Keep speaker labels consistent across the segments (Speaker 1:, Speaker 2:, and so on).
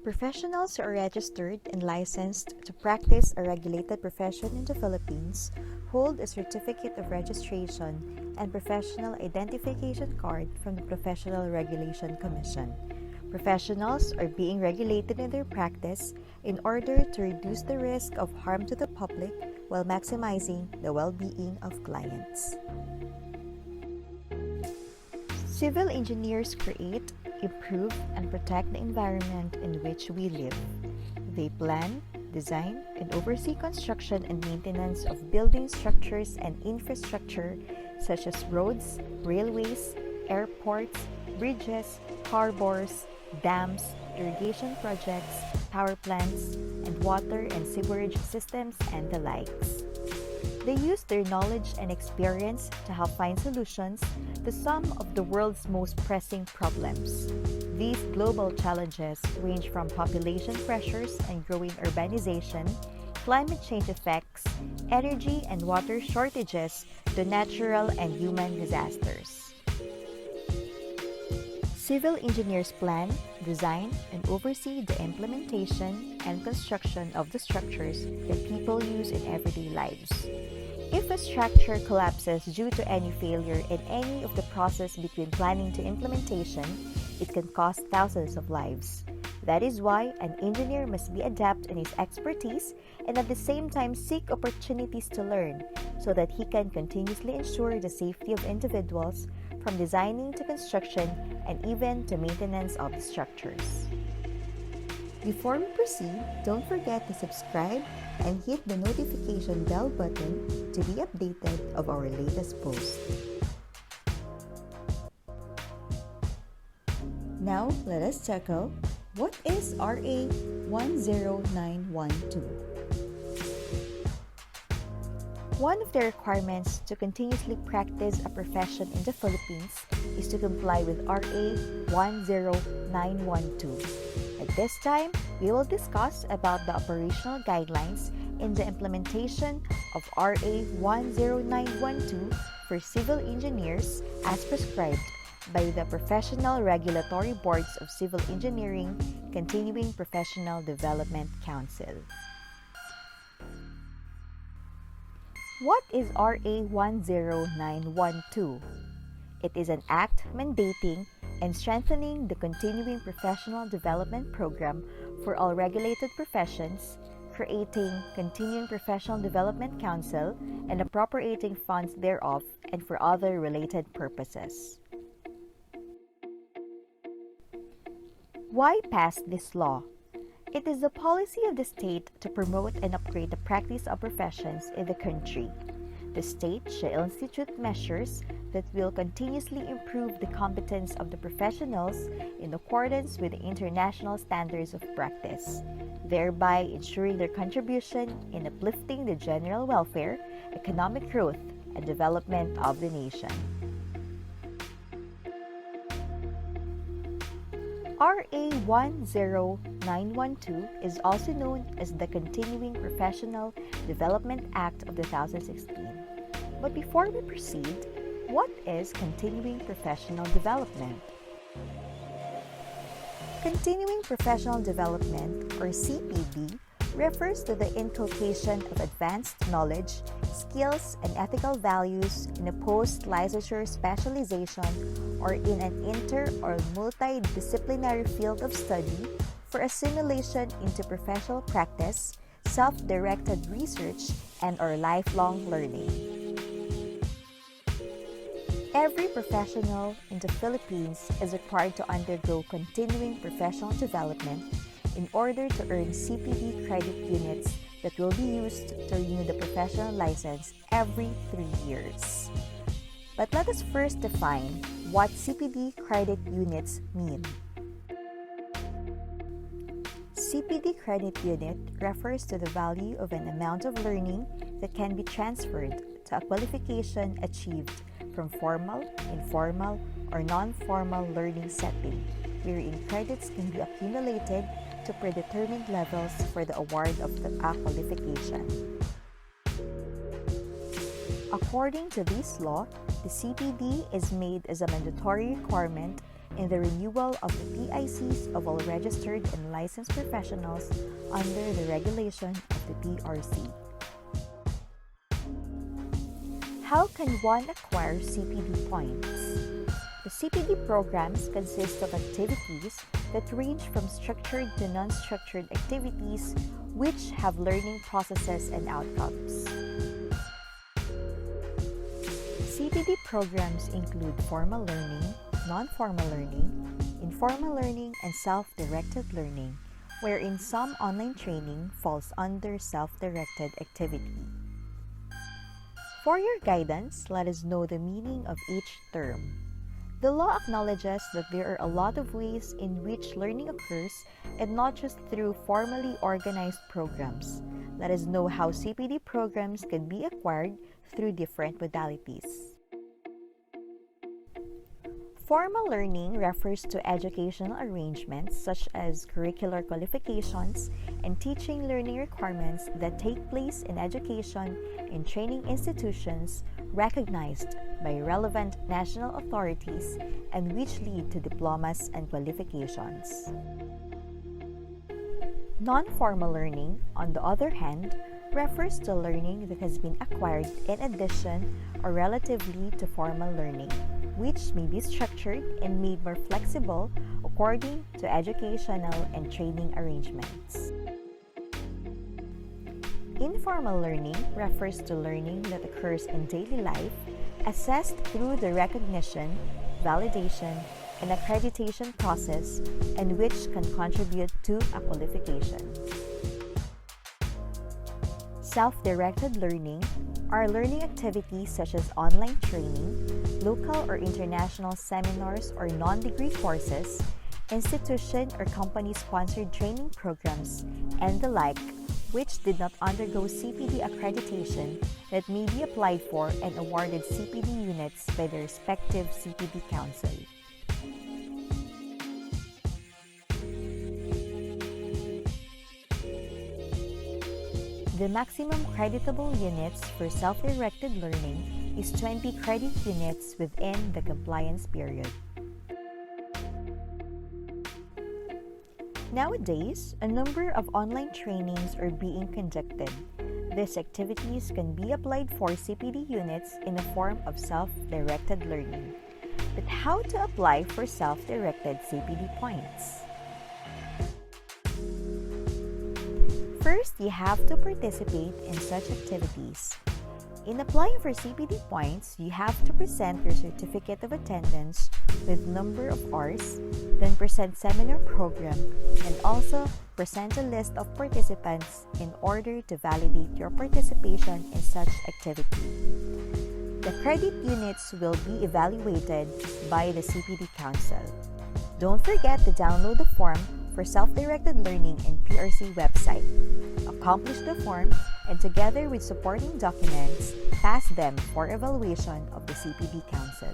Speaker 1: Professionals who are registered and licensed to practice a regulated profession in the Philippines hold a certificate of registration and professional identification card from the Professional Regulation Commission. Professionals are being regulated in their practice in order to reduce the risk of harm to the public while maximizing the well-being of clients. Civil engineers create, improve, and protect the environment in which we live. They plan, design, and oversee construction and maintenance of building structures and infrastructure such as roads, railways, airports, bridges, harbors, dams, irrigation projects, power plants, and water and sewerage systems, and the likes. They use their knowledge and experience to help find solutions to some of the world's most pressing problems. These global challenges range from population pressures and growing urbanization, climate change effects, energy and water shortages, to natural and human disasters. Civil engineers plan, design, and oversee the implementation and construction of the structures that people use in everyday lives. If a structure collapses due to any failure in any of the process between planning to implementation, it can cost thousands of lives. That is why an engineer must be adept in his expertise and at the same time seek opportunities to learn so that he can continuously ensure the safety of individuals from designing to construction and even to maintenance of the structures. Before we proceed, don't forget to subscribe and hit the notification bell button to be updated of our latest post. Now, let us tackle what is RA 10912. One of the requirements to continuously practice a profession in the Philippines is to comply with RA 10912. At this time, we will discuss about the operational guidelines in the implementation of RA 10912 for civil engineers as prescribed by the Professional Regulatory Boards of Civil Engineering Continuing Professional Development Council. What is RA 10912? It is an act mandating and strengthening the Continuing Professional Development Program for all regulated professions, creating Continuing Professional Development Council, and appropriating funds thereof and for other related purposes. Why pass this law? It is the policy of the state to promote and upgrade the practice of professions in the country. The state shall institute measures that will continuously improve the competence of the professionals in accordance with the international standards of practice, thereby ensuring their contribution in uplifting the general welfare, economic growth, and development of the nation. RA 10912 is also known as the Continuing Professional Development Act of 2016. But before we proceed, what is Continuing Professional Development? Continuing Professional Development, or CPD, refers to the inculcation of advanced knowledge, skills, and ethical values in a post-licensure specialization or in an inter- or multidisciplinary field of study for assimilation into professional practice, self-directed research, and/or lifelong learning. Every professional in the Philippines is required to undergo continuing professional development in order to earn CPD credit units that will be used to renew the professional license every 3 years. But let us first define what CPD credit units mean. CPD credit unit refers to the value of an amount of learning that can be transferred to a qualification achieved from formal, informal, or non-formal learning setting, wherein credits can be accumulated to predetermined levels for the award of a qualification. According to this law, the CPD is made as a mandatory requirement in the renewal of the PICs of all registered and licensed professionals under the regulation of the PRC. How can one acquire CPD points? The CPD programs consist of activities that range from structured to non-structured activities which have learning processes and outcomes. CPD programs include formal learning, non-formal learning, informal learning, and self-directed learning, wherein some online training falls under self-directed activity. For your guidance, let us know the meaning of each term. The law acknowledges that there are a lot of ways in which learning occurs and not just through formally organized programs. Let us know how CPD programs can be acquired through different modalities. Formal learning refers to educational arrangements such as curricular qualifications and teaching learning requirements that take place in education and training institutions recognized by relevant national authorities and which lead to diplomas and qualifications. Non-formal learning, on the other hand, refers to learning that has been acquired in addition or relatively to formal learning, which may be structured and made more flexible according to educational and training arrangements. Informal learning refers to learning that occurs in daily life, assessed through the recognition, validation, and accreditation process, and which can contribute to a qualification. Self-directed learning are learning activities such as online training, local or international seminars or non-degree courses, institution or company-sponsored training programs, and the like, which did not undergo CPD accreditation that may be applied for and awarded CPD units by the respective CPD council. The maximum creditable units for self-directed learning is 20 credit units within the compliance period. Nowadays, a number of online trainings are being conducted. These activities can be applied for CPD units in the form of self-directed learning. But how to apply for self-directed CPD points? First, you have to participate in such activities. In applying for CPD points, you have to present your certificate of attendance with number of hours, then present seminar program, and also present a list of participants in order to validate your participation in such activity. The credit units will be evaluated by the CPD Council. Don't forget to download the form for self-directed learning in PRC website. Accomplish the form and together with supporting documents, pass them for evaluation of the CPD Council.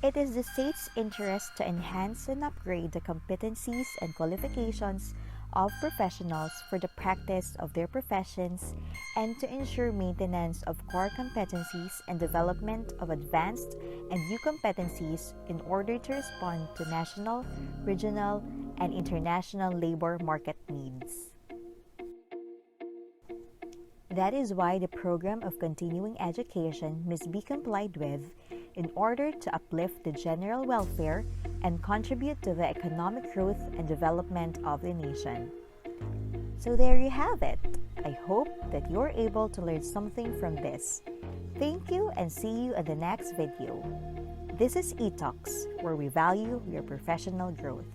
Speaker 1: It is the state's interest to enhance and upgrade the competencies and qualifications of professionals for the practice of their professions and to ensure maintenance of core competencies and development of advanced and new competencies in order to respond to national, regional, and international labor market needs. That is why the program of continuing education must be complied with in order to uplift the general welfare and contribute to the economic growth and development of the nation. So there you have it. I hope that you're able to learn something from this. Thank you and see you in the next video. This is eTalks, where we value your professional growth.